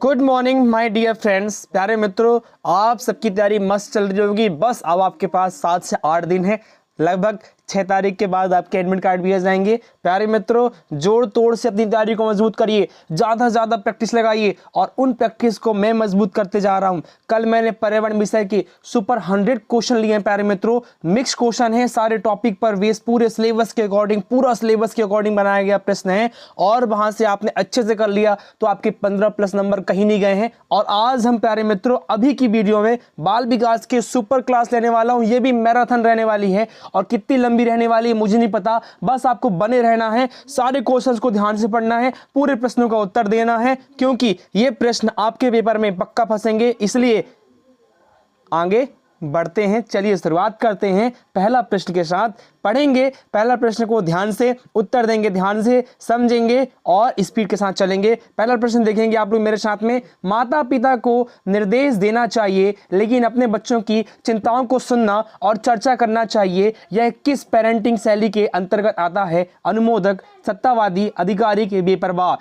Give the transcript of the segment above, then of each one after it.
Good morning my dear friends, प्यारे मित्रों। आप सबकी तैयारी मस्त चल रही होगी। बस अब आपके पास 7 से 8 दिन है। लगभग 6 तारीख के बाद आपके एडमिट कार्ड भी आ जाएंगे। प्यारे मित्रों, जोड़ तोड़ से अपनी तैयारी को मजबूत करिए, ज़्यादा से ज़्यादा प्रैक्टिस लगाइए और उन प्रैक्टिस को मैं मजबूत करते जा रहा हूं। कल मैंने पर्यावरण विषय के सुपर 100 क्वेश्चन लिए हैं। प्यारे मित्रों, मिक्स क्वेश्चन है, सारे टॉपिक पर बेस, पूरे सिलेबस के अकॉर्डिंग, पूरा सिलेबस के अकॉर्डिंग बनाया गया प्रश्न है और वहां से आपने अच्छे से कर लिया तो आपके 15+ नंबर कहीं नहीं गए हैं। और आज हम प्यारे मित्रों अभी की वीडियो में बाल विकास के सुपर क्लास लेने वाला हूं। ये भी मैराथन रहने वाली है और कितनी लंबी रहने वाली है मुझे नहीं पता। बस आपको बने रहना है, सारे क्वेश्चंस को ध्यान से पढ़ना है, पूरे प्रश्नों का उत्तर देना है, क्योंकि ये प्रश्न आपके पेपर में पक्का फंसेंगे। इसलिए आगे बढ़ते हैं, चलिए शुरुआत करते हैं पहला प्रश्न के साथ। पढ़ेंगे पहला प्रश्न को ध्यान से, उत्तर देंगे ध्यान से, समझेंगे और स्पीड के साथ चलेंगे। पहला प्रश्न देखेंगे आप लोग मेरे साथ में। माता पिता को निर्देश देना चाहिए लेकिन अपने बच्चों की चिंताओं को सुनना और चर्चा करना चाहिए, यह किस पेरेंटिंग शैली के अंतर्गत आता है? अनुमोदक, सत्तावादी, अधिकारी, बेपरवाह।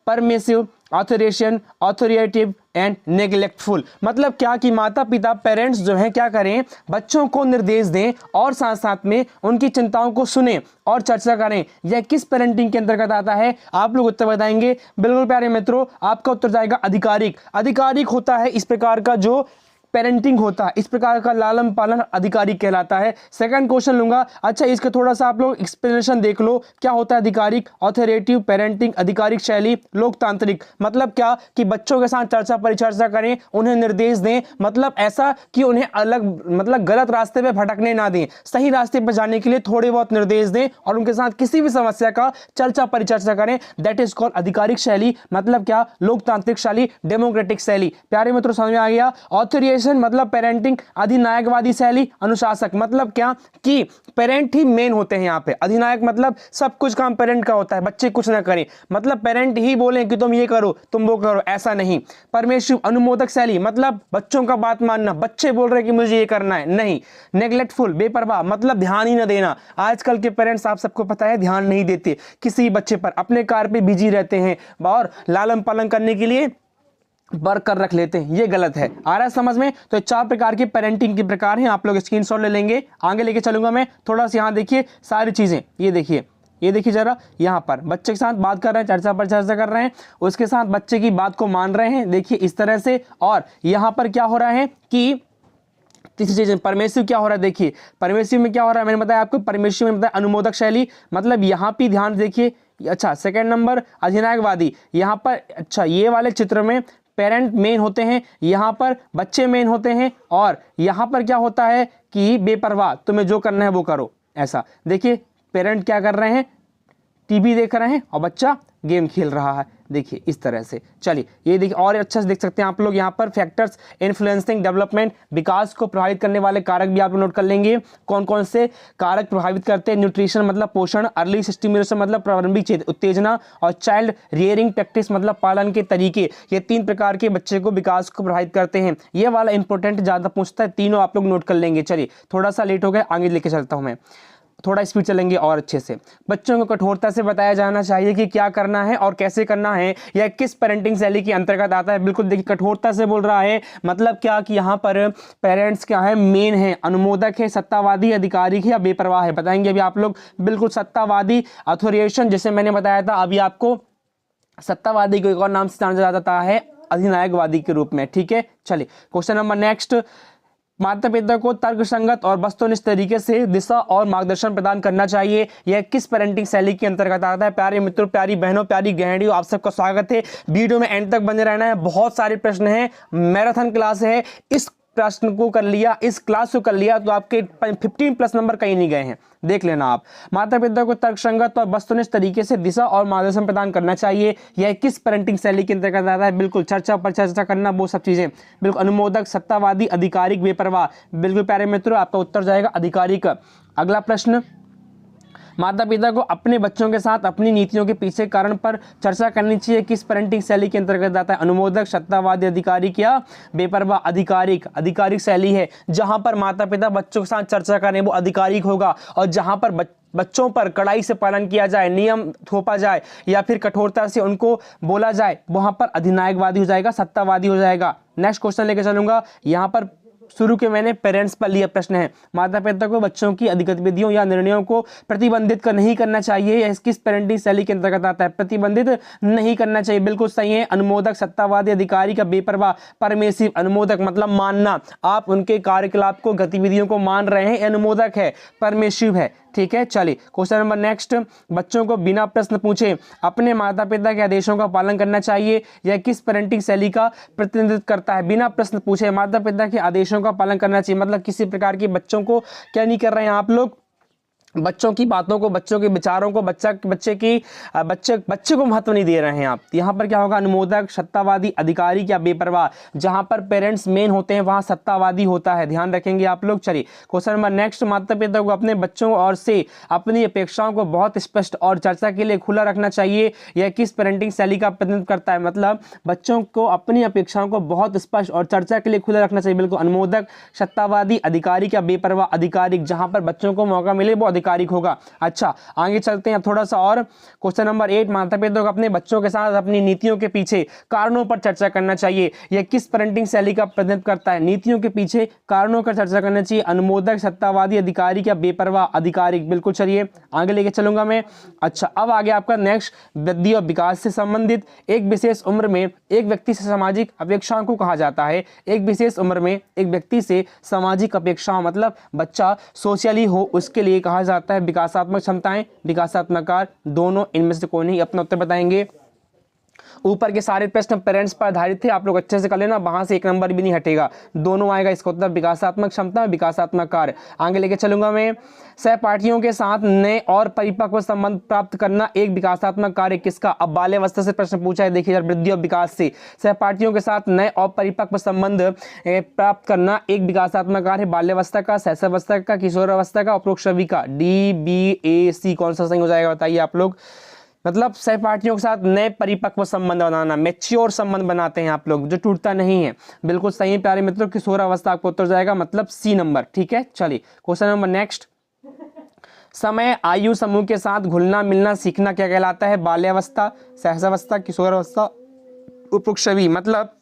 Permissive, authoritarian, authoritative and neglectful. मतलब क्या कि माता पिता, पेरेंट्स जो हैं क्या करें, बच्चों को निर्देश दें और साथ साथ में उनकी चिंताओं को सुने और चर्चा करें। यह किस पेरेंटिंग के अंतर्गत आता है? आप लोग उत्तर बताएंगे। बिल्कुल प्यारे मित्रों, आपका उत्तर जाएगा अधिकारिक। अधिकारिक होता है इस प्रकार का जो पेरेंटिंग होता है, इस प्रकार का लालन पालन अधिकारिक कहलाता है। सेकंड क्वेश्चन लूंगा। अच्छा, इसका थोड़ा सा आप लोग एक्सप्लेनेशन देख लो, क्या होता है अधिकारिक? ऑथोरेटिव, पेरेंटिंग, अधिकारिक शैली, लोकतांत्रिक। मतलब क्या कि बच्चों के साथ चर्चा परिचर्चा करें, उन्हें निर्देश दें, मतलब ऐसा कि उन्हें अलग मतलब गलत रास्ते पे भटकने ना दें, सही रास्ते पर जाने के लिए थोड़े बहुत निर्देश दें और उनके साथ किसी भी समस्या का चर्चा परिचर्चा करें। दैट इज कॉल्ड अधिकारिक शैली। मतलब क्या? लोकतांत्रिक शैली, डेमोक्रेटिक शैली। प्यारे मित्रों समझ में आ गया? ऑथोरिएशन मतलब पेरेंटिंग, अधिनायकवादी शैली, अनुशासक। मतलब क्या कि पेरेंट ही मेन होते हैं यहाँ पे। अधिनायक मतलब सब कुछ काम पेरेंट का होता है, बच्चे कुछ ना करें, मतलब पेरेंट ही बोलें कि तुम ये करो तुम वो करो, ऐसा नहीं। परमेश्वर, अनुमोदक शैली मतलब बच्चों का बात मानना, बच्चे बोल रहे कि मुझे ये करना है, नहीं। नेग्लेक्टफुल, बेपरवाह मतलब ध्यान ही ना देना। आजकल के पेरेंट्स आप सबको पता है ध्यान नहीं देते किसी बच्चे पर, अपने कार्य पे बिजी रहते हैं और लालन पालन करने के लिए वर्क कर रख लेते हैं, ये गलत है। आ रहा है समझ में? तो 4 प्रकार के पेरेंटिंग के प्रकार हैं, आप लोग स्क्रीनशॉट ले लेंगे। आगे लेके चलूंगा मैं थोड़ा सा। यहाँ देखिए सारी चीजें, ये देखिए जरा, यहाँ पर बच्चे के साथ बात कर रहे हैं, चर्चा पर चर्चा कर रहे हैं, उसके साथ बच्चे की बात को मान रहे हैं, देखिए इस तरह से। और यहाँ पर क्या हो रहा है कि तीसरी चीज परमेसिव क्या हो रहा है, देखिए परमेसिव में क्या हो रहा है, मैंने बताया आपको। परमेसिव में बताया अनुमोदक शैली, मतलब यहाँ पे ध्यान देखिए। अच्छा, सेकंड नंबर अधिनायकवादी। यहाँ पर अच्छा ये वाले चित्र में पेरेंट मेन होते हैं, यहाँ पर बच्चे मेन होते हैं और यहाँ पर क्या होता है कि बेपरवाह, तुम्हें जो करना है वो करो, ऐसा। देखिए पेरेंट क्या कर रहे हैं, टीवी देख रहे हैं और बच्चा गेम खेल रहा है, देखिए इस तरह से। चलिए ये देखिए और अच्छा से देख सकते हैं आप लोग यहाँ पर फैक्टर्स इन्फ्लुएंसिंग डेवलपमेंट, विकास को प्रभावित करने वाले कारक भी आप लोग नोट कर लेंगे। कौन कौन से कारक प्रभावित करते हैं? न्यूट्रिशन मतलब पोषण, अर्ली स्टिमुलेशन मतलब प्रारंभिक उत्तेजना और चाइल्ड रियरिंग प्रैक्टिस मतलब पालन के तरीके। ये 3 प्रकार के बच्चे को विकास को प्रभावित करते हैं। ये वाला इंपॉर्टेंट ज्यादा पूछता है, तीनों आप लोग नोट कर लेंगे। चलिए थोड़ा सा लेट हो गया, आगे लेके चलता हूँ मैं, थोड़ा स्पीड चलेंगे और अच्छे से। बच्चों को कठोरता से बताया जाना चाहिए कि क्या करना है और कैसे करना है, यह किस पेरेंटिंग शैली के अंतर्गत आता है? बिल्कुल देखिए कठोरता से बोल रहा है, मतलब क्या कि यहाँ पर पेरेंट्स क्या है, मेन है, अनुमोदक है, सत्तावादी, अधिकारी है या बेपरवाह है? बताएंगे अभी आप लोग। बिल्कुल सत्तावादी, अथोरिएशन जैसे मैंने बताया था अभी आपको, सत्तावादी को एक और नाम से जाना जाता है अधिनायकवादी के रूप में, ठीक है। चलिए क्वेश्चन नंबर नेक्स्ट। माता पिता को तर्कसंगत और वस्तुनिष्ठ तरीके से दिशा और मार्गदर्शन प्रदान करना चाहिए, यह किस पेरेंटिंग शैली के अंतर्गत आता है? प्यारे मित्रों, प्यारी बहनों, प्यारी गृहिणियों, आप सबका स्वागत है। वीडियो में एंड तक बने रहना है, बहुत सारे प्रश्न हैं, मैराथन क्लास है। इस प्रश्न को कर लिया, इस क्लास को कर लिया तो आपके 15+ नंबर कहीं नहीं गए हैं, देख लेना आप। माता पिता को तर्कसंगत और वस्तुनिष्ठ तरीके से दिशा और मार्गदर्शन प्रदान करना चाहिए, यह किस पेरेंटिंग शैली के अंतर्गत आता है? बिल्कुल चर्चा पर चर्चा करना, वो सब चीजें। बिल्कुल अनुमोदक, सत्तावादी, अधिकारिक, बेपरवाह। बिल्कुल प्यारे मित्रों, आपका उत्तर जाएगा अधिकारिक। अगला प्रश्न। माता पिता को अपने बच्चों के साथ अपनी नीतियों के पीछे कारण पर चर्चा करनी चाहिए, किस पेरेंटिंग शैली के अंतर्गत आता है? अनुमोदक, सत्तावादी, अधिकारिक या बेपरवाह? अधिकारिक। अधिकारिक शैली है, जहां पर माता पिता बच्चों के साथ चर्चा करें वो अधिकारिक होगा, और जहां पर बच्चों पर कड़ाई से पालन किया जाए, नियम थोपा जाए या फिर कठोरता से उनको बोला जाए, वहां पर अधिनायकवादी हो जाएगा, सत्तावादी हो जाएगा। नेक्स्ट क्वेश्चन लेके चलूंगा। यहाँ पर शुरू के मैंने पेरेंट्स पर लिया प्रश्न है, माता पिता को बच्चों की गतिविधियों या निर्णयों को प्रतिबंधित नहीं करना चाहिए। यह किस पेरेंटिंग शैली के अंतर्गत आता है? प्रतिबंधित नहीं करना चाहिए, बिल्कुल सही है। अनुमोदक, सत्तावादी, अधिकारी का बेपरवाह, परमिसिव। अनुमोदक मतलब मानना, आप उनके कार्यकलाप को, गतिविधियों को मान रहे हैं, अनुमोदक है। परमिसिव है, ठीक है। चलिए क्वेश्चन नंबर नेक्स्ट। बच्चों को बिना प्रश्न पूछे अपने माता पिता के आदेशों का पालन करना चाहिए। यह किस पेरेंटिंग शैली का प्रतिनिधित्व करता है? बिना प्रश्न पूछे माता पिता के आदेशों का पालन करना चाहिए, मतलब किसी प्रकार की बच्चों को क्या नहीं कर रहे हैं आप लोग, बच्चों की बातों को, बच्चों के विचारों को, बच्चे को महत्व नहीं दे रहे हैं आप। यहाँ पर क्या होगा? अनुमोदक, सत्तावादी, अधिकारी क्या बेपरवाह। जहां पर पेरेंट्स मेन होते हैं वहां सत्तावादी होता है, ध्यान रखेंगे आप लोग। चलिए क्वेश्चन नंबर नेक्स्ट। माता पिता को अपने बच्चों और से अपनी अपेक्षाओं को बहुत स्पष्ट और चर्चा के लिए खुला रखना चाहिए। यह किस पेरेंटिंग शैली का प्रतिनिधित्व करता है? मतलब बच्चों को अपनी अपेक्षाओं को बहुत स्पष्ट और चर्चा के लिए खुला रखना चाहिए, बिल्कुल। अनुमोदक, सत्तावादी, अधिकारी क्या बेपरवाह, अधिकारिक। जहां पर बच्चों को मौका मिले वो अधिकारिक होगा। अच्छा आगे चलते हैं थोड़ा सा और। Question number 8। माता पिता को अपने बच्चों के साथ अपनी नीतियों के पीछे कारणों पर चर्चा करना चाहिए। यह किस पेरेंटिंग शैली का प्रतिनिधित्व करता है? नीतियों के पीछे कारणों पर चर्चा करना चाहिए। अनुमोदक, सत्तावादी, अधिकारी क्या बेपरवाह, अधिकारिक। बिल्कुल चलिए आगे लेके चलूंगा मैं। अच्छा अब आगे आपका नेक्स्ट, वृद्धि और विकास से संबंधित। एक विशेष उम्र में एक व्यक्ति से सामाजिक अपेक्षाओं को कहा जाता है। एक विशेष उम्र में एक व्यक्ति से सामाजिक अपेक्षाओं मतलब बच्चा सोशली हो उसके लिए कहा जाता है विकासात्मक क्षमताएं, विकासात्मक कार्य, दोनों। इनमें से कौन ही अपना उत्तर बताएंगे? ऊपर के सारे प्रश्न पेरेंट्स पर आधारित थे, आप लोग अच्छे से कर लेना, वहां से एक नंबर भी नहीं हटेगा, दोनों आएगा इसका उत्तर, विकासात्मक क्षमता, विकासात्मक कार्य। आगे लेके चलूंगा मैं। सहपाठियों के साथ नए और परिपक्व संबंध प्राप्त करना एक विकासात्मक कार्य किसका? अब बाल्यावस्था से प्रश्न पूछा है, देखिए वृद्धि और विकास से। सहपाठियों के साथ नए और परिपक्व संबंध प्राप्त करना एक विकासात्मक कार्य है। बाल्यावस्था का, शैशवावस्था का, किशोरावस्था का, उपरोक्त सभी का। DBAC कौन सा सही हो जाएगा बताइए आप लोग? मतलब सहपाठियों के साथ नए परिपक्व संबंध बनाना, मैच्योर संबंध बनाते हैं आप लोग जो टूटता नहीं है, बिल्कुल सही है प्यारे मित्रों। किशोरावस्था आपको उत्तर जाएगा, मतलब C नंबर, ठीक है। चलिए क्वेश्चन नंबर नेक्स्ट। समय आयु समूह के साथ घुलना मिलना सीखना क्या कहलाता है? बाल्यावस्था, शैशवावस्था, किशोरावस्था, उपरोक्त सभी। मतलब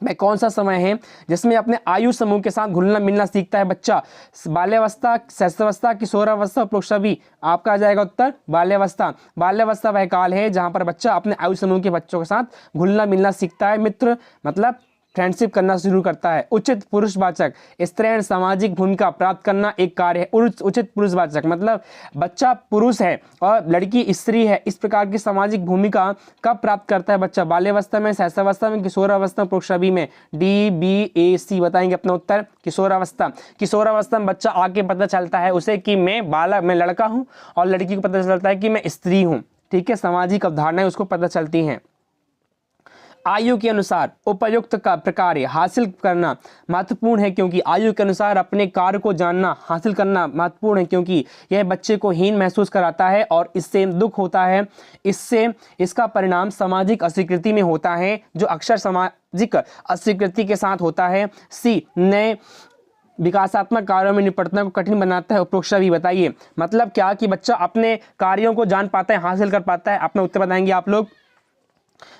मैं कौन सा समय है जिसमें अपने आयु समूह के साथ घुलना मिलना सीखता है बच्चा? बाल्यावस्था, शैशवावस्था, किशोरावस्था, उपरोक्त सभी। आपका आ जाएगा उत्तर बाल्यावस्था। बाल्यावस्था वह काल है जहां पर बच्चा अपने आयु समूह के बच्चों के साथ घुलना मिलना सीखता है, मित्र मतलब फ्रेंडशिप करना शुरू करता है। उचित पुरुषवाचक, स्त्रीण सामाजिक भूमिका प्राप्त करना एक कार्य है। उचित पुरुषवाचक मतलब बच्चा पुरुष है और लड़की स्त्री है, इस प्रकार की सामाजिक भूमिका कब प्राप्त करता है बच्चा? बाल्यावस्था में, शैशवावस्था में, किशोरावस्था, उपरोक्त में। DBAC बताएंगे अपना उत्तर, किशोरावस्था। किशोरावस्था में बच्चा आके पता चलता है उसे कि मैं लड़का हूँ, और लड़की को पता चलता है कि मैं स्त्री हूँ, ठीक है। सामाजिक अवधारणाएं उसको पता चलती हैं। आयु के अनुसार उपयुक्त का प्रकार हासिल करना महत्वपूर्ण है, क्योंकि आयु के अनुसार अपने कार्य को जानना हासिल करना महत्वपूर्ण है, क्योंकि यह बच्चे को हीन महसूस कराता है और इससे दुख होता है। इससे इसका परिणाम सामाजिक अस्वीकृति में होता है, जो अक्सर सामाजिक अस्वीकृति के साथ होता है। C नए विकासात्मक कार्यों में निपटना को कठिन बनाता है, उपरोक्त भी। बताइए मतलब क्या कि बच्चा अपने कार्यों को जान पाता है, हासिल कर पाता है। अपना उत्तर बताएंगे आप लोग,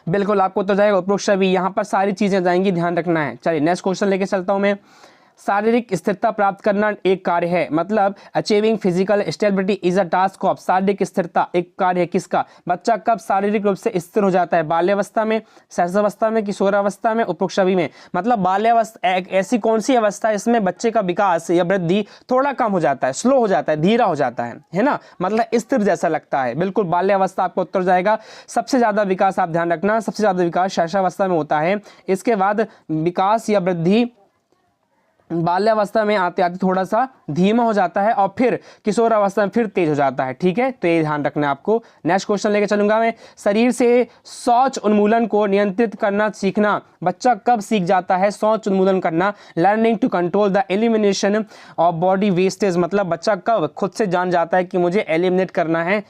बिल्कुल आपको तो जाएगा उपरोक्त सभी। यहाँ पर सारी चीजें जाएंगी, ध्यान रखना है। चलिए नेक्स्ट क्वेश्चन लेके चलता हूं मैं। शारीरिक स्थिरता प्राप्त करना एक कार्य है, मतलब achieving physical stability is a task of. शारीरिक स्थिरता एक कार्य है किसका? बच्चा कब शारीरिक रूप से स्थिर हो जाता है? बाल्यावस्था में, शैशवावस्था में, किशोरावस्था में, उपरोक्त सभी में। मतलब बाल्यावस्था एक ऐसी कौन सी अवस्था है इसमें बच्चे का विकास या वृद्धि थोड़ा कम हो जाता है, स्लो हो जाता है, धीरा हो जाता है ना, मतलब स्थिर जैसा लगता है। बिल्कुल बाल्यावस्था आपको उत्तर जाएगा। सबसे ज्यादा विकास आप ध्यान रखना, सबसे ज्यादा विकास शैशवावस्था में होता है। इसके बाद विकास या वृद्धि बाल्यावस्था में आते आते थोड़ा सा धीमा हो जाता है, और फिर किशोरावस्था में फिर तेज हो जाता है, ठीक है। तो ये ध्यान रखना है आपको। नेक्स्ट क्वेश्चन लेके चलूंगा मैं। शरीर से शौच उन्मूलन को नियंत्रित करना सीखना बच्चा कब सीख जाता है? शौच उन्मूलन करना, learning to control the elimination of body wastage. मतलब बच्चा कब खुद से जान जाता है कि मुझे एलिमिनेट करना है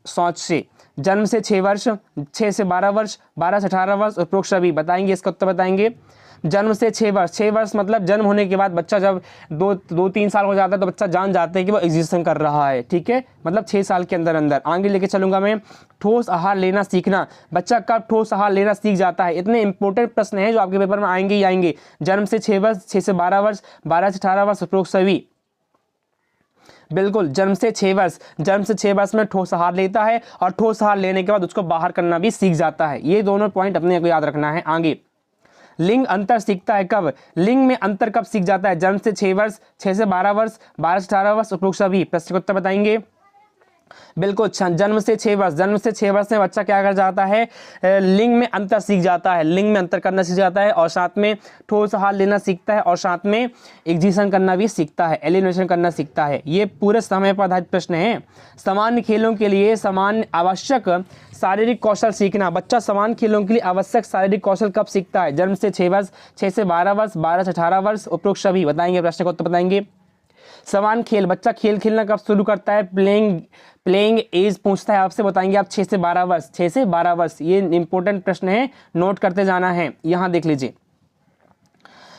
शौच से? जन्म से 6 वर्ष, 6 से 12 वर्ष, 12 से 18 वर्ष, उपरोक्त सभी। बताएंगे इसका उत्तर बताएंगे। जन्म से 6 वर्ष, 6 वर्ष मतलब जन्म होने के बाद बच्चा जब 2-3 साल हो जाता है तो बच्चा जान जाता है कि वो एग्जिस्टेंस कर रहा है, ठीक है, मतलब 6 साल के अंदर अंदर। आगे लेके चलूंगा मैं, ठोस आहार लेना सीखना, बच्चा कब ठोस आहार लेना सीख जाता है? इतने इंपॉर्टेंट प्रश्न हैं जो आपके पेपर में आएंगे ही आएंगे। जन्म से 6 वर्ष, 6 से 12 वर्ष, 12 से 18 वर्ष, उपरोक्त सभी। बिल्कुल, जन्म से 6 वर्ष, जन्म से 6 वर्ष में ठोस आहार लेता है और ठोस आहार लेने के बाद उसको बाहर करना भी सीख जाता है। ये दोनों पॉइंट अपने को याद रखना है। आगे, लिंग अंतर सीखता है कब? लिंग में अंतर कब सीख जाता है? जन्म से 6 वर्ष, 6 से 12 वर्ष, 12 से 18 वर्ष, उपरोक्त सभी। प्रश्न का उत्तर बताएंगे। बिल्कुल, जन्म से 6 वर्ष, जन्म से 6 वर्ष में बच्चा क्या कर जाता है? लिंग में अंतर सीख जाता है, लिंग में अंतर करना सीख जाता है और साथ में ठोस आहार लेना सीखता है और साथ में एग्जिशन करना भी सीखता है, एलिमिनेशन करना सीखता है। ये पूरे समय पर आधारित प्रश्न है। सामान्य खेलों के लिए सामान्य आवश्यक शारीरिक कौशल सीखना, बच्चा सामान्य खेलों के लिए आवश्यक शारीरिक कौशल कब सीखता है? जन्म से 6 वर्ष, 6 से 12 वर्ष, 12 से 18 वर्ष, उपरोक्त सभी। बताएंगे, प्रश्न को उत्तर बताएंगे। समान खेल, बच्चा खेल खेलना कब शुरू करता है? प्लेइंग एज पूछता है आपसे, बताएंगे आप 6 से 12 वर्ष, 6 से 12 वर्ष। ये इंपॉर्टेंट प्रश्न है, नोट करते जाना है। यहां देख लीजिए,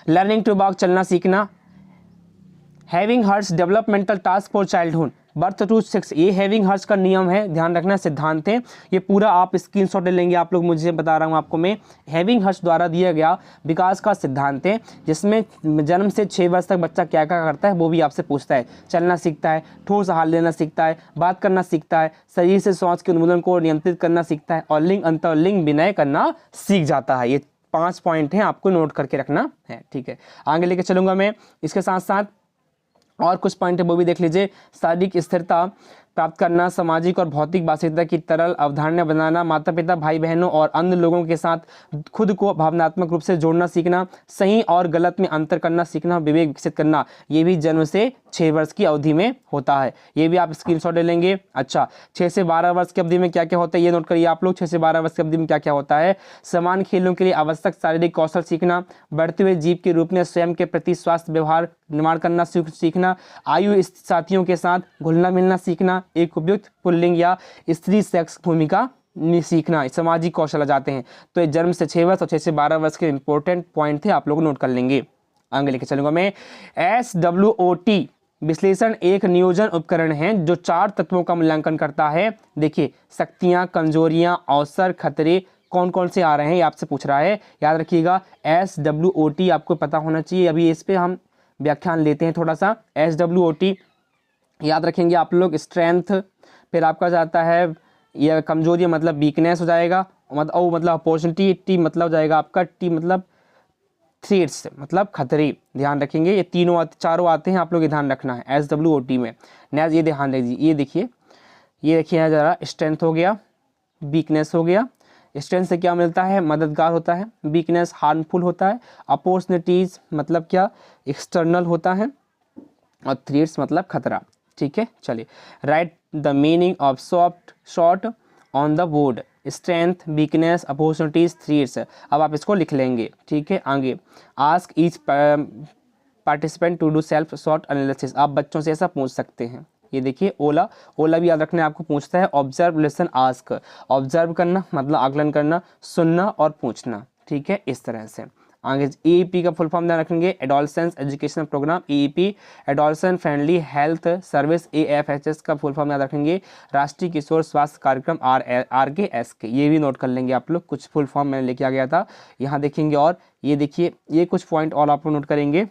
लर्निंग टू वॉक, चलना सीखना। हैविंग हर्ट्स developmental task for childhood, birth to 6, ये हैविंग हर्ट्स का नियम है, ध्यान रखना, सिद्धांत है। ये पूरा आप स्क्रीनशॉट ले लेंगे आप लोग, मुझे बता रहा हूँ आपको मैं। हैविंग हर्ट्स द्वारा दिया गया विकास का सिद्धांत है, जिसमें जन्म से 6 वर्ष तक बच्चा क्या क्या करता है वो भी आपसे पूछता है। चलना सीखता है, ठोस आहार लेना सीखता है, बात करना सीखता है, शरीर से श्वास के उन्मूलन को नियंत्रित करना सीखता है और लिंग अंतर लिंग विनय करना सीख जाता है। ये 5 पॉइंट हैं, आपको नोट करके रखना है, ठीक है। आगे लेके चलूंगा मैं। इसके साथ साथ और कुछ पॉइंट है वो भी देख लीजिए। शारीरिक स्थिरता प्राप्त करना, सामाजिक और भौतिक वास्तविकता की तरल अवधारणा बनाना, माता पिता, भाई बहनों और अन्य लोगों के साथ खुद को भावनात्मक रूप से जोड़ना सीखना, सही और गलत में अंतर करना सीखना, विवेक विकसित करना, ये भी जन्म से 6 वर्ष की अवधि में होता है। ये भी आप स्क्रीनशॉट ले लेंगे। अच्छा, 6 से 12 वर्ष की अवधि में क्या क्या होता है ये नोट करिए आप लोग। 6 से 12 वर्ष की अवधि में क्या क्या होता है? समान खेलों के लिए आवश्यक शारीरिक कौशल सीखना, बढ़ते हुए जीव के रूप में स्वयं के प्रति स्वास्थ्य व्यवहार निर्माण करना सीखना, आयु साथियों के साथ घुलना मिलना सीखना, एक उपयुक्त पुल्लिंग या स्त्री सेक्स भूमिका सीखना, सामाजिक कौशल आ जाते हैं। तो ये जन्म से 6 वर्ष और 6 से 12 वर्ष के इंपॉर्टेंट पॉइंट थे, आप लोग नोट कर लेंगे। आगे लेके चलूंगा मैं। SWOT विश्लेषण एक नियोजन उपकरण है जो 4 तत्वों का मूल्यांकन करता है। देखिए, शक्तियां, कमजोरियां, अवसर, खतरे कौन कौन से आ रहे हैं ये आपसे पूछ रहा है। याद रखिएगा, SWOT आपको पता होना चाहिए। अभी इस पे हम व्याख्यान लेते हैं थोड़ा सा। SWOT याद रखेंगे आप लोग। स्ट्रेंथ, फिर आपका जाता है यह कमजोरी मतलब वीकनेस हो जाएगा, मतलब अपॉर्चुनिटी, टी मतलब हो जाएगा आपका, टी मतलब थ्रेट्स मतलब खतरे। ध्यान रखेंगे, ये तीनों चारों आते हैं, आप लोग ये ध्यान रखना है SWOT में। नेक्स्ट ये ध्यान रखिए, ये देखिए ज़रा, स्ट्रेंथ हो गया, वीकनेस हो गया। स्ट्रेंथ से क्या मिलता है? मददगार होता है। वीकनेस हार्मफुल होता है। अपॉर्चुनिटीज़ मतलब क्या? एक्सटर्नल होता है। और थ्रेट्स मतलब खतरा। ठीक है, चलिए। Write the meaning of SWOT on the board. Strength, weakness, opportunities, threats. अब आप इसको लिख लेंगे, ठीक है। आगे, ask each participant to do self SWOT. आप बच्चों से ऐसा पूछ सकते हैं। ये देखिए, ओला भी याद रखना है आपको, पूछता है ऑब्जर्व, लिसन, आस्क। ऑब्जर्व करना मतलब आकलन करना, सुनना और पूछना, ठीक है, इस तरह से। आगे EEP का फुल फॉर्म ध्यान रखेंगे, adolescence educational program, EEP adolescent friendly health service. AFHS का फुल फॉर्म याद रखेंगे, राष्ट्रीय किशोर स्वास्थ्य कार्यक्रम, RKSK। ये भी नोट कर लेंगे आप लोग, कुछ फुल फॉर्म मैंने लेके आ गया था, यहाँ देखेंगे। और ये देखिए, ये कुछ पॉइंट और आप लोग नोट करेंगे।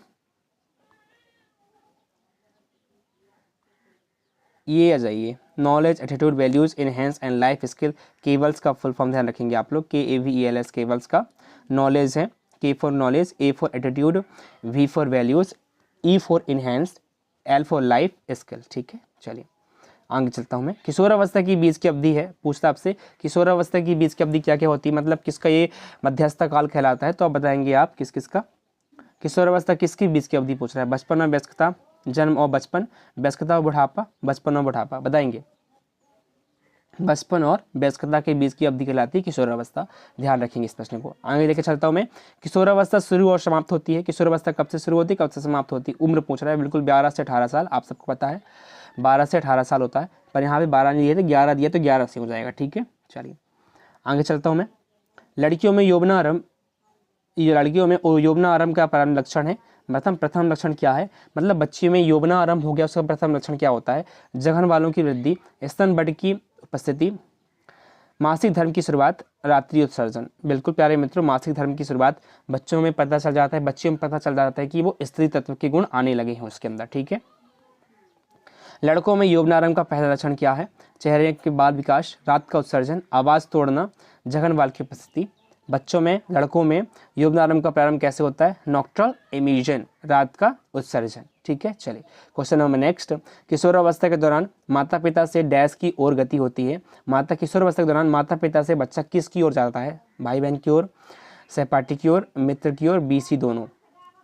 ये आ जाइए, knowledge, attitude, values, enhance and life skill. केवल्स का फुल फॉर्म ध्यान रखेंगे आप लोग, KAVELS केवल्स का। नॉलेज है, K for knowledge, A for attitude, V for values, E for enhance, L for life skill. ठीक है, चलिए आगे चलता हूँ मैं। किशोरावस्था की बीच की अवधि है, पूछता आपसे किशोरावस्था की बीच की अवधि क्या क्या होती है, मतलब किसका ये मध्यस्थ काल कहलाता है। तो आप बताएंगे आप किस किस का। किशोरावस्था किसकी बीच की अवधि पूछ रहा है? बचपन और वयस्कता, जन्म और बचपन, वयस्कता और बुढ़ापा, बचपन और बुढ़ापा। बताएंगे, बचपन और वयस्कता के बीच की अवधि कहलाती है किशोरावस्था। ध्यान रखेंगे इस प्रश्न को। आगे लेकर चलता हूँ मैं। किशोरावस्था शुरू और समाप्त होती है। किशोरावस्था कब से शुरू होती है, कब से समाप्त होती है? उम्र पूछ रहा है, बिल्कुल 12 से 18 साल, आप सबको पता है 12 से 18 साल होता है, पर यहाँ पे 12 नहीं दिए थे, 11 दिए तो 11 से हो जाएगा। ठीक है, चलिए आगे चलता हूँ मैं। लड़कियों में ये लड़कियों में यौवना आरंभ का प्रारंभ लक्षण है। प्रथम लक्षण क्या है, मतलब बच्चे में यौवना आरंभ हो गया, उसका प्रथम लक्षण क्या होता है, जघन बालों की वृद्धि, स्तन बड़ की उपस्थिति, मासिक धर्म की शुरुआत, रात्रि उत्सर्जन। बिल्कुल प्यारे मित्रों, मासिक धर्म की शुरुआत बच्चों में पता चल जाता है, बच्चियों में पता चल जाता है कि वो स्त्री तत्व के गुण आने लगे हैं उसके अंदर, ठीक है। लड़कों में यौवनारंभ का पहला लक्षण क्या है, चेहरे के बाल विकास, रात का उत्सर्जन, आवाज़ तोड़ना, जघन बाल की उपस्थिति। बच्चों में, लड़कों में यौवनारंभ का प्रारंभ कैसे होता है, नॉक्टर्नल इमिशन, रात का उत्सर्जन, ठीक है। चलिए क्वेश्चन नंबर नेक्स्ट, किशोरावस्था के दौरान माता पिता से डैश की ओर गति होती है। किशोरावस्था के दौरान माता पिता से बच्चा किसकी ओर जाता है, भाई बहन की ओर, सहपाठी की ओर, मित्र की ओर, BC दोनों।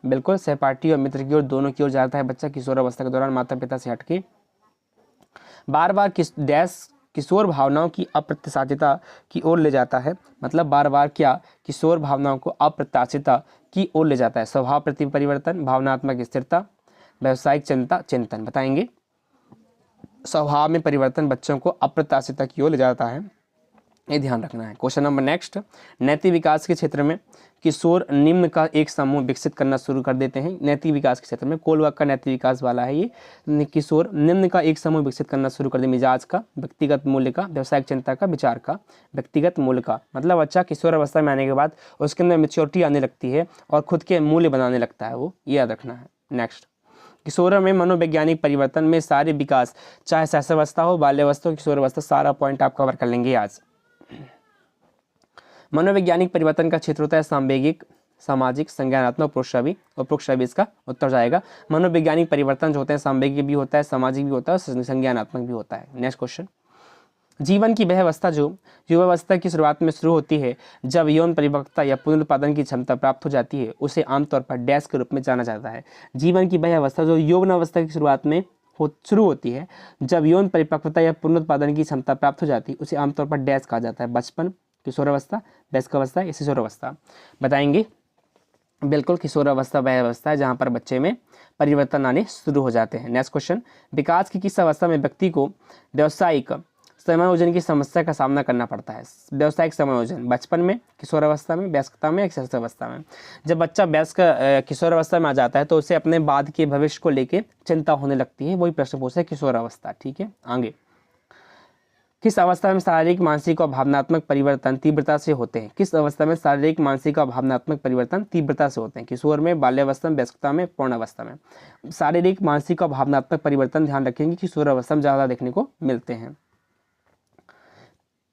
बिल्कुल सहपाठी और मित्र की ओर दोनों की ओर जाता है बच्चा किशोरावस्था के दौरान माता पिता से हटके। बार बार डैश किशोर भावनाओं की अप्रत्याशितता की ओर ले जाता है, मतलब बार बार क्या किशोर भावनाओं को अप्रत्याशितता की ओर ले जाता है। स्वभाव प्रति परिवर्तन, भावनात्मक स्थिरता, व्यवसायिक चिंतन। बताएंगे, स्वभाव में परिवर्तन बच्चों को अप्रत्याशितता की ओर ले जाता है, ये ध्यान रखना है। क्वेश्चन नंबर नेक्स्ट, नैतिक विकास के क्षेत्र में किशोर निम्न का एक समूह विकसित करना शुरू कर देते हैं। नैतिक विकास के क्षेत्र में कोलवाक का नैतिक विकास वाला है ये। किशोर निम्न का एक समूह विकसित करना शुरू कर दे, मिजाज का, व्यक्तिगत मूल्य का, व्यवसायिक चिंता का, विचार का। व्यक्तिगत मूल्य का मतलब बच्चा किशोर अवस्था में आने के बाद उसके अंदर मेच्योरिटी आने लगती है और खुद के मूल्य बनाने लगता है, वो ये याद रखना है। नेक्स्ट, किशोर में मनोवैज्ञानिक परिवर्तन में सारे विकास, चाहे शैशवावस्था हो, बाल्यावस्था हो, किशोरावस्था, सारा पॉइंट आप कवर कर लेंगे आज। मनोवैज्ञानिक परिवर्तन का क्षेत्र होता है सांवेगिक, सामाजिक, संज्ञानात्मक, प्रोक्षावी और प्रोक्षावी इसका उत्तर जाएगा। मनोवैज्ञानिक परिवर्तन जो होते हैं सांवेगिक भी होता है, सामाजिक भी होता है और संज्ञानात्मक भी होता है। नेक्स्ट क्वेश्चन, जीवन की वह अवस्था जो युवावस्था की शुरुआत में शुरू होती है, जब यौन परिपक्वता या पुनरुत्पादन की क्षमता प्राप्त हो जाती है, उसे आमतौर पर डैश के रूप में जाना जाता है। जीवन की वह अवस्था जो यौवन अवस्था की शुरुआत में शुरू होती है, जब यौन परिपक्वता या पुनरुत्पादन की क्षमता प्राप्त हो जाती है, उसे आमतौर पर डैश कहा जाता है। बचपन, किशोरावस्था, वयस्कावस्था या शिशोरावस्था। बताएंगे, बिल्कुल किशोरावस्था वह अवस्था है जहाँ पर बच्चे में परिवर्तन आने शुरू हो जाते हैं। नेक्स्ट क्वेश्चन, विकास की किस अवस्था में व्यक्ति को व्यावसायिक समायोजन की समस्या का सामना करना पड़ता है। व्यावसायिक समायोजन, बचपन में, किशोरावस्था में, वयस्कता में, शिशुअवस्था में। जब बच्चा किशोरावस्था में आ जाता है तो उसे अपने बाद के भविष्य को लेकर चिंता होने लगती है, वही प्रश्न पूछा है किशोरावस्था, ठीक है। आगे, किस अवस्था में शारीरिक, मानसिक और भावनात्मक परिवर्तन तीव्रता से होते हैं। किस अवस्था में शारीरिक, मानसिक और भावनात्मक परिवर्तन तीव्रता से होते हैं। किशोर में, बाल्यावस्था में, वयस्कता में, पूर्णावस्था में। शारीरिक, मानसिक और भावनात्मक परिवर्तन ध्यान रखेंगे किशोरावस्था में ज़्यादा देखने को मिलते हैं।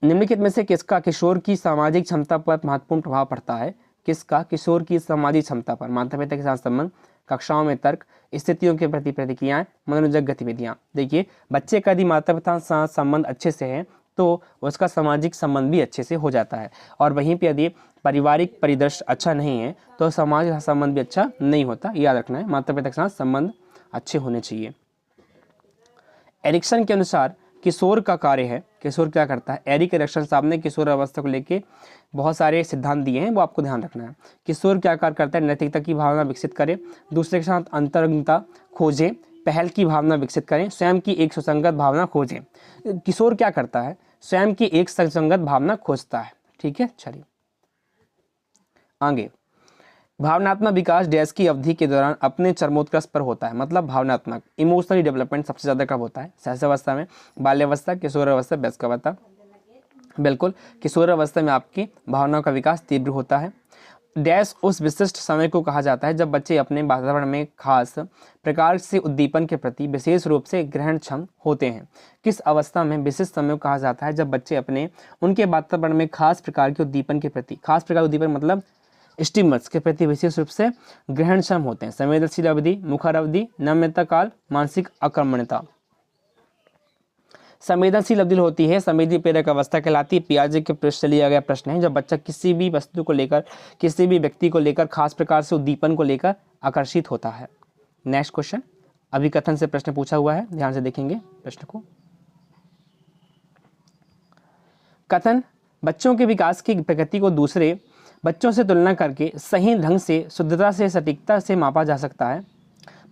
निम्नलिखित में से किसका किशोर की सामाजिक क्षमता पर महत्वपूर्ण प्रभाव पड़ता है। किसका किशोर की सामाजिक क्षमता पर, माता पिता के साथ संबंध, कक्षाओं में तर्क, स्थितियों के प्रति प्रतिक्रियाएं, मनोरंजक गतिविधियां। देखिए, बच्चे का यदि माता पिता के साथ संबंध अच्छे से है तो उसका सामाजिक संबंध भी अच्छे से हो जाता है, और वहीं पर यदि पारिवारिक परिदृश्य अच्छा नहीं है तो समाज का संबंध भी अच्छा नहीं होता, याद रखना है। माता पिता के साथ संबंध अच्छे होने चाहिए। एरिक्सन के अनुसार किशोर का कार्य है, किशोर क्या करता है। एरिक एरिक्सन साहब ने किशोर अवस्था को लेके बहुत सारे सिद्धांत दिए हैं, वो आपको ध्यान रखना है। किशोर क्या कार्य करता है, नैतिकता की भावना विकसित करे, दूसरे के साथ अंतरंगता खोजे, पहल की भावना विकसित करें, स्वयं की एक सुसंगत भावना खोजें। किशोर क्या करता है, स्वयं की एक सुसंगत भावना खोजता है, ठीक है। चलिए आगे, भावनात्मक विकास डैश की अवधि के दौरान अपने चरमोत्कर्ष पर होता है। मतलब भावनात्मक इमोशनली डेवलपमेंट सबसे ज़्यादा कब होता है, शैशवावस्था में, बाल्यावस्था, किशोरावस्था, वयस्कावस्था। बिल्कुल, किशोरावस्था में आपकी भावनाओं का विकास तीव्र होता है। डैश उस विशिष्ट समय को कहा जाता है जब बच्चे अपने वातावरण में खास प्रकार से उद्दीपन के प्रति विशेष रूप से ग्रहणक्षम होते हैं। किस अवस्था में विशिष्ट समय को कहा जाता है, जब बच्चे उनके वातावरण में खास प्रकार के उद्दीपन के प्रति, खास प्रकार उद्दीपन मतलब स्टिमुलस के प्रति विशेष रूप से ग्रहणक्षम होते हैं। संवेदनशील अवधि, मुखर अवधि, नम्यता काल, मानसिक आक्रमणता। संवेदनशील अवधि होती है संवेदी प्रेरक अवस्था कहलाती है। पियाजे के पृष्ठ से लिया गया प्रश्न है, जब बच्चा किसी भी वस्तु को लेकर, किसी भी व्यक्ति को लेकर खास प्रकार से उद्दीपन को लेकर आकर्षित होता है। नेक्स्ट क्वेश्चन, अभिकथन से प्रश्न पूछा हुआ है, ध्यान से देखेंगे प्रश्न को। कथन, बच्चों के विकास की प्रगति को दूसरे बच्चों से तुलना करके सही ढंग से, शुद्धता से, सटीकता से मापा जा सकता है।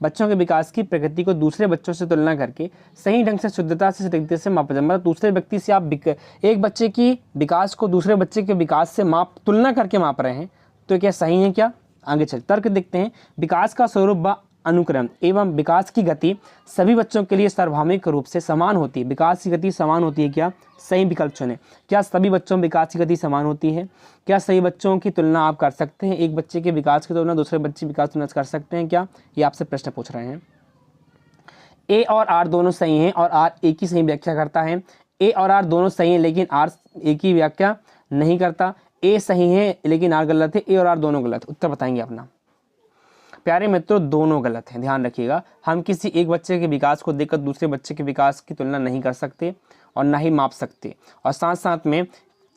बच्चों के विकास की प्रगति को दूसरे बच्चों से तुलना करके सही ढंग से, शुद्धता से, सटीकता से मापा जा, मतलब दूसरे व्यक्ति से आप एक बच्चे की विकास को दूसरे बच्चे के विकास से तुलना करके माप रहे हैं, तो क्या सही है क्या? आगे चल तर्क देखते हैं। विकास का स्वरूप व अनुक्रम एवं विकास की गति सभी बच्चों के लिए सार्वभौमिक रूप से समान होती है। विकास की गति समान होती है क्या? सही विकल्प चुनें। क्या सभी बच्चों में विकास की गति समान होती है? क्या सभी बच्चों की तुलना आप कर सकते हैं? एक बच्चे के विकास की तुलना दूसरे बच्चे की विकास की तुलना कर सकते हैं क्या? ये आपसे प्रश्न पूछ रहे हैं। ए और आर दोनों सही हैं और आर एक ही सही व्याख्या करता है। ए और आर दोनों सही हैं लेकिन आर एक ही व्याख्या नहीं करता। ए सही है लेकिन आर गलत है। ए और आर दोनों गलत। उत्तर बताएंगे अपना। प्यारे मित्रों, दोनों गलत हैं, ध्यान रखिएगा। हम किसी एक बच्चे के विकास को देखकर दूसरे बच्चे के विकास की तुलना नहीं कर सकते और ना ही माप सकते, और साथ साथ में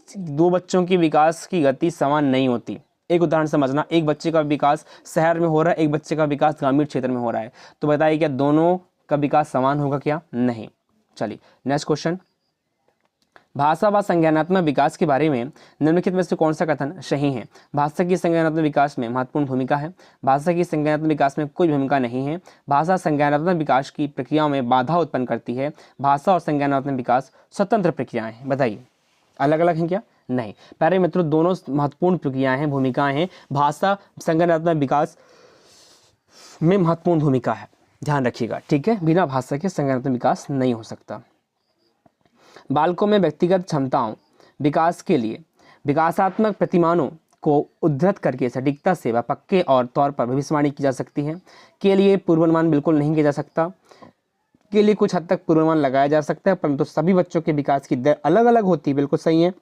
दो बच्चों की विकास की गति समान नहीं होती। एक उदाहरण समझना, एक बच्चे का विकास शहर में हो रहा है, एक बच्चे का विकास ग्रामीण क्षेत्र में हो रहा है, तो बताइए क्या दोनों का विकास समान होगा क्या? नहीं। चलिए नेक्स्ट क्वेश्चन। भाषा व संज्ञानात्मक विकास के बारे में निम्नलिखित में से कौन सा कथन सही है? भाषा की संज्ञानात्मक विकास में महत्वपूर्ण भूमिका है। भाषा की संज्ञानात्मक विकास में कोई भूमिका नहीं है। भाषा संज्ञानात्मक विकास की प्रक्रियाओं में बाधा उत्पन्न करती है। भाषा और संज्ञानात्मक विकास स्वतंत्र प्रक्रियाएं हैं। बताइए अलग अलग हैं क्या? नहीं। प्यारे मित्रों, दोनों महत्वपूर्ण प्रक्रियाएं हैं, भूमिकाएं हैं। भाषा संज्ञानात्मक विकास में महत्वपूर्ण भूमिका है, ध्यान रखिएगा, ठीक है। बिना भाषा के संज्ञानात्मक विकास नहीं हो सकता। बालकों में व्यक्तिगत क्षमताओं विकास के लिए विकासात्मक प्रतिमानों को उद्धृत करके सटीकता से व पक्के और तौर पर भविष्यवाणी की जा सकती है। के लिए पूर्वानुमान बिल्कुल नहीं किया जा सकता। के लिए कुछ हद तक पूर्वानुमान लगाया जा सकता है, परंतु सभी बच्चों के विकास की दर अलग अलग होती है। बिल्कुल सही है।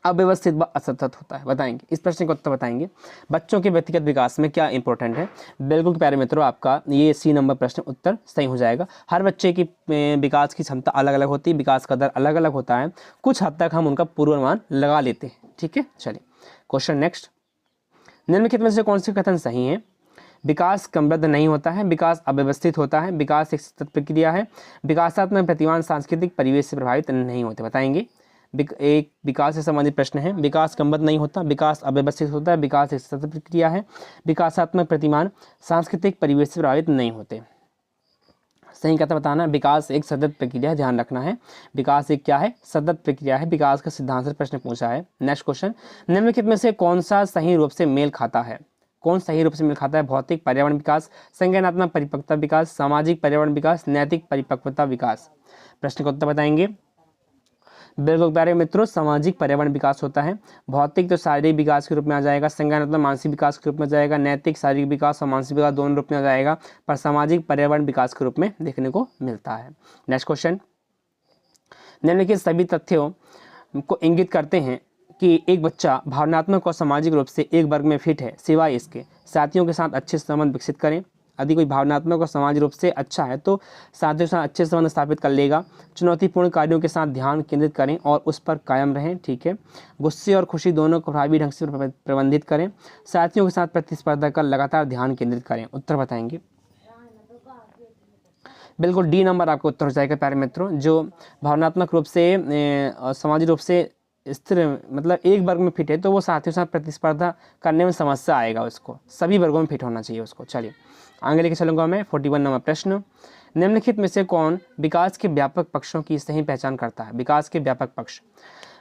अव्यवस्थित व असतत होता है। बताएंगे इस प्रश्न का उत्तर बताएंगे। बच्चों के व्यक्तिगत विकास में क्या इंपॉर्टेंट है? बिल्कुल प्यारे मित्रों, आपका ये सी नंबर प्रश्न उत्तर सही हो जाएगा। हर बच्चे की विकास की क्षमता अलग अलग होती है, विकास का दर अलग अलग होता है, कुछ हद तक हम उनका पूर्वानुमान लगा लेते हैं, ठीक है। चलिए क्वेश्चन नेक्स्ट। निम्नलिखित में से कौन से कथन सही है? विकास क्रमबद्ध नहीं होता है, विकास अव्यवस्थित होता है, विकास एक सतत प्रक्रिया है, विकासात्मक प्रतिमान सांस्कृतिक परिवेश से प्रभावित नहीं होते। बताएंगे। एक विकास से संबंधित प्रश्न है। विकास क्रमबद्ध नहीं होता, विकास अव्यवस्थित होता है, विकास एक सतत प्रक्रिया है, विकासात्मक प्रतिमान सांस्कृतिक परिवेश से प्रभावित नहीं होते। सही कथन बताना। विकास एक सतत प्रक्रिया है, ध्यान रखना है। विकास एक क्या है? सतत प्रक्रिया है। विकास का सिद्धांत से प्रश्न पूछा है। Next question. निम्नलिखित में से कौन सा सही रूप से मेल खाता है? कौन सही रूप से मेल खाता है? भौतिक पर्यावरण विकास, संज्ञानात्मक परिपक्वता विकास, सामाजिक पर्यावरण विकास, नैतिक परिपक्वता विकास। प्रश्न का उत्तर बताएंगे। बिल्कुल प्यारे मित्रों, सामाजिक पर्यावरण विकास होता है। भौतिक तो शारीरिक विकास के रूप में आ जाएगा, संज्ञानात्मक मानसिक विकास के रूप में जाएगा, नैतिक शारीरिक विकास और मानसिक विकास दोनों रूप में आ जाएगा, पर सामाजिक पर्यावरण विकास के रूप में देखने को मिलता है। Next question. निम्नलिखित सभी तथ्यों को इंगित करते हैं कि एक बच्चा भावनात्मक और सामाजिक रूप से एक वर्ग में फिट है, सिवाय इसके साथियों के साथ अच्छे संबंध विकसित करें। यदि कोई भावनात्मक और सामाजिक रूप से अच्छा है तो साथियों के साथ अच्छे संबंध स्थापित कर लेगा। चुनौतीपूर्ण कार्यों के साथ ध्यान केंद्रित करें और उस पर कायम रहें, ठीक है। गुस्से और खुशी दोनों को प्रभावी ढंग से प्रबंधित करें। साथियों के साथ प्रतिस्पर्धा कर लगातार ध्यान केंद्रित करें। उत्तर बताएंगे। बिल्कुल डी नंबर आपको उत्तर हो जाएगा प्यारे मित्रों। जो भावनात्मक रूप से सामाजिक रूप से स्थिर मतलब एक वर्ग में फिट है तो वो साथियों के साथ प्रतिस्पर्धा करने में समस्या आएगा, उसको सभी वर्गों में फिट होना चाहिए उसको। चलिए आगे लेके चलूंगा मैं 41 नंबर प्रश्न। निम्नलिखित में से कौन विकास के व्यापक पक्षों की सही पहचान करता है? विकास के व्यापक पक्ष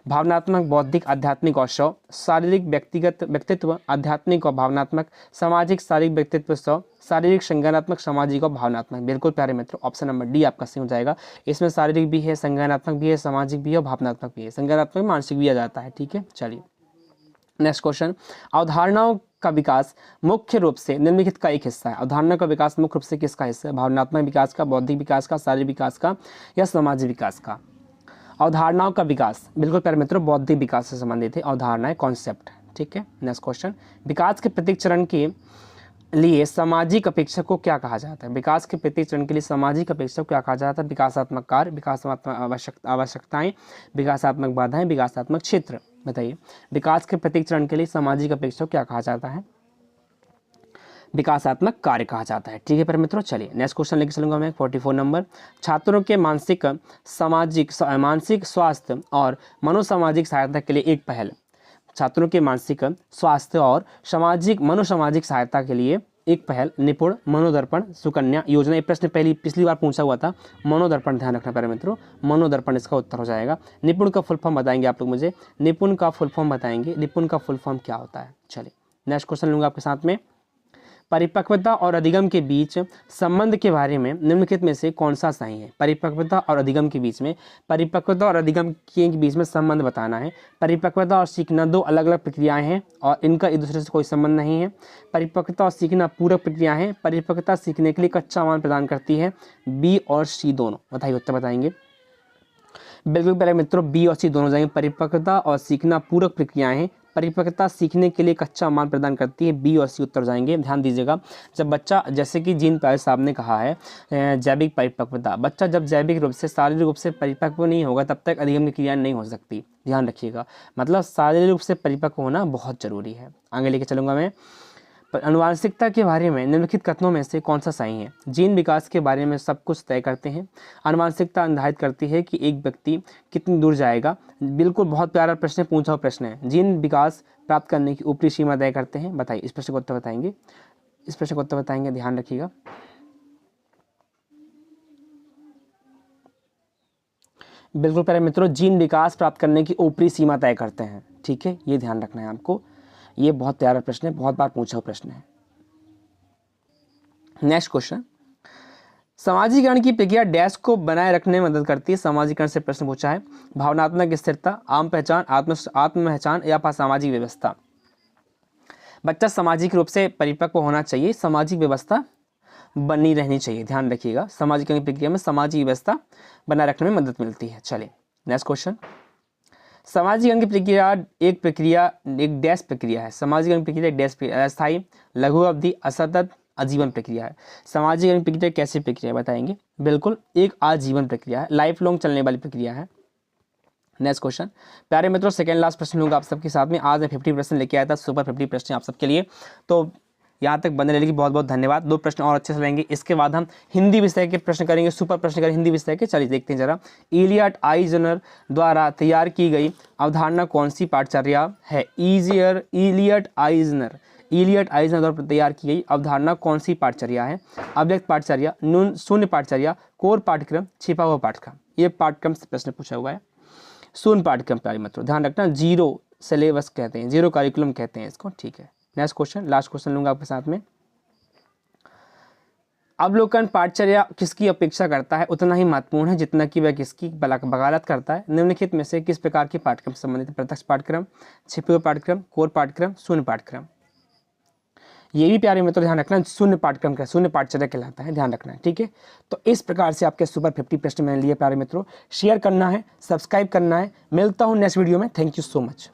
भावनात्मक, बौद्धिक, आध्यात्मिक और सौ, शारीरिक व्यक्तिगत व्यक्तित्व, आध्यात्मिक और भावनात्मक, सामाजिक शारीरिक व्यक्तित्व सौ, शारीरिक संज्ञानात्मक, सामाजिक और भावनात्मक। बिल्कुल प्यारे मित्रों, ऑप्शन नंबर डी आपका सही हो जाएगा। इसमें शारीरिक भी है, संज्ञानात्मक भी है, सामाजिक भी है और भावनात्मक भी है। संज्ञानात्मक मानसिक भी आ जाता है, ठीक है। चलिए नेक्स्ट क्वेश्चन। अवधारणाओं का विकास मुख्य रूप से निम्नलिखित का एक हिस्सा है। अवधारणा का विकास मुख्य रूप से किसका हिस्सा है? भावनात्मक विकास का, बौद्धिक विकास का, शारीरिक विकास का या सामाजिक विकास का? अवधारणाओं का विकास बिल्कुल प्यारे मित्रों बौद्धिक विकास से संबंधित है। अवधारणाएं कॉन्सेप्ट, ठीक है। Next question. विकास के प्रत्येक चरण के लिए सामाजिक अपेक्षा को क्या कहा जाता है? विकास के प्रत्येक चरण के लिए सामाजिक अपेक्षा को क्या कहा जाता है? विकासात्मक कार्य, विकासात्मक आवश्यकताएं, विकासात्मक बाधाएं, विकासात्मक क्षेत्र। बताइए विकास के प्रत्येक चरण के लिए सामाजिक अपेक्षा को क्या कहा जाता है? विकासात्मक कार्य कहा जाता है, ठीक है प्यारे मित्रों। चलिए नेक्स्ट क्वेश्चन लेके चलूंगा मैं 44 नंबर। छात्रों के मानसिक स्वास्थ्य और मनोसामाजिक सहायता के लिए एक पहल। छात्रों के मानसिक स्वास्थ्य और मनोसामाजिक सहायता के लिए एक पहल निपुण मनोदर्पण सुकन्या योजना। ये प्रश्न पिछली बार पूछा हुआ था। मनोदर्पण ध्यान रखना प्यारे मित्रों, मनोदर्पण इसका उत्तर हो जाएगा। निपुण का फुल फॉर्म बताएंगे आप लोग मुझे, निपुण का फुल फॉर्म बताएंगे। निपुण का फुल फॉर्म क्या होता है? चलिए नेक्स्ट क्वेश्चन लूँगा आपके साथ में, परिपक्वता और अधिगम के बीच संबंध के बारे में निम्नलिखित में से कौन सा सही है। परिपक्वता और अधिगम के बीच में, परिपक्वता और अधिगम के बीच में संबंध बताना है। परिपक्वता और सीखना दो अलग अलग प्रक्रियाएं हैं और इनका एक दूसरे से कोई संबंध नहीं है। परिपक्वता और सीखना पूरक प्रक्रियाएं हैं। परिपक्वता सीखने के लिए कच्चा माल प्रदान करती है। बी और सी दोनों, बताइए उत्तर बताएंगे। बिल्कुल पहले मित्रों बी और सी दोनों जाएंगे। परिपक्वता और सीखना पूरक प्रक्रियाएं हैं। परिपक्वता सीखने के लिए कच्चा माल प्रदान करती है। बी और सी उत्तर जाएंगे। ध्यान दीजिएगा, जब बच्चा, जैसे कि जीन पायल साहब ने कहा है जैविक परिपक्वता, बच्चा जब जैविक रूप से शारीरिक रूप से परिपक्व नहीं होगा तब तक अधिगम की क्रियाएं नहीं हो सकती। ध्यान रखिएगा, मतलब शारीरिक रूप से परिपक्व होना बहुत जरूरी है। आगे लेके चलूंगा मैं। अनुवांशिकता के बारे में निम्नलिखित कथनों में से कौन सा सही है। जीन विकास के बारे में सब कुछ तय करते हैं। अनुवांशिकता निर्धारित करती है कि एक व्यक्ति कितनी दूर जाएगा। बिल्कुल बहुत प्यारा प्रश्न, पूछा हुआ प्रश्न है। जीन विकास प्राप्त करने की ऊपरी सीमा तय करते हैं। बताइए इस प्रश्न को उत्तर बताएंगे। इस प्रश्न को उत्तर बताएंगे, ध्यान रखिएगा। बिल्कुल प्यारे मित्रों, जीन विकास प्राप्त करने की ऊपरी सीमा तय करते हैं। ठीक है, ये ध्यान रखना है आपको। ये बहुत प्यारा प्रश्न है, बहुत बार पूछा हुआ प्रश्न है। नेक्स्ट क्वेश्चन, समाजीकरण की प्रक्रिया डैश को बनाए रखने में मदद करती है। समाजीकरण से प्रश्न पूछा है। भावनात्मक स्थिरता, आम पहचान, आत्म पहचान या सामाजिक व्यवस्था। बच्चा सामाजिक रूप से परिपक्व होना चाहिए, सामाजिक व्यवस्था बनी रहनी चाहिए। ध्यान रखिएगा, समाजीकरण की प्रक्रिया में सामाजिक व्यवस्था बनाए रखने में मदद मिलती है। चलिए नेक्स्ट क्वेश्चन, समाजीकरण की प्रक्रिया एक डैश प्रक्रिया है। समाजीकरण प्रक्रिया एक डैश प्रक्रिया, अस्थायी, लघु अवधि, असतत, आजीवन प्रक्रिया है। समाजीकरण प्रक्रिया कैसी प्रक्रिया बताएंगे। बिल्कुल एक आजीवन प्रक्रिया है, लाइफ लॉन्ग चलने वाली प्रक्रिया है। नेक्स्ट क्वेश्चन, प्यारे मित्रों सेकंड लास्ट प्रश्न लूँगा आप सबके साथ में। आज मैं 50 प्रश्न लेके आया था, सुपर 50 प्रश्न आप सबके लिए, तो यहाँ तक बने रहने की बहुत बहुत धन्यवाद। 2 प्रश्न और अच्छे से लेंगे, इसके बाद हम हिंदी विषय के प्रश्न करेंगे, सुपर प्रश्न करेंगे हिंदी विषय के। चलिए देखते हैं जरा। इलियट आइजनर द्वारा तैयार की गई अवधारणा कौन सी पाठचर्या है। इलियट आइजनर द्वारा तैयार की गई अवधारणा कौन सी पाठचर्या है। अव्यक्त पाठचर्या, शून्य पाठचर्या, कोर पाठ्यक्रम, छिपा हुआ पाठ्यक्रम। ये पाठ्यक्रम से प्रश्न पूछा हुआ है। शून्य पाठ्यक्रम प्यारे मित्रों, ध्यान रखना, जीरो सिलेबस कहते हैं, जीरो करिकुलम कहते हैं इसको। ठीक है, नेक्स्ट क्वेश्चन, लास्ट क्वेश्चन लूंगा आपके साथ में। अवलोकन पाठचर्या किसकी अपेक्षा करता है उतना ही महत्वपूर्ण है जितना कि वह किसकी वकालत करता है। निम्नलिखित में से किस प्रकार के पाठ्यक्रम से संबंधित। प्रत्यक्ष पाठ्यक्रम, छिपे हुए पाठ्यक्रम, कोर पाठ्यक्रम, शून्य पाठ्यक्रम। ये भी प्यारे मित्रों ध्यान रखना, शून्य पाठ्यक्रम का शून्य पाठचर्या कहलाता है, ध्यान रखना है। ठीक है, तो इस प्रकार से आपके सुपर 50 प्रश्न मैंने लिए प्यारे मित्रों। शेयर करना है, सब्सक्राइब करना है। मिलता हूँ नेक्स्ट वीडियो में। Thank you so much.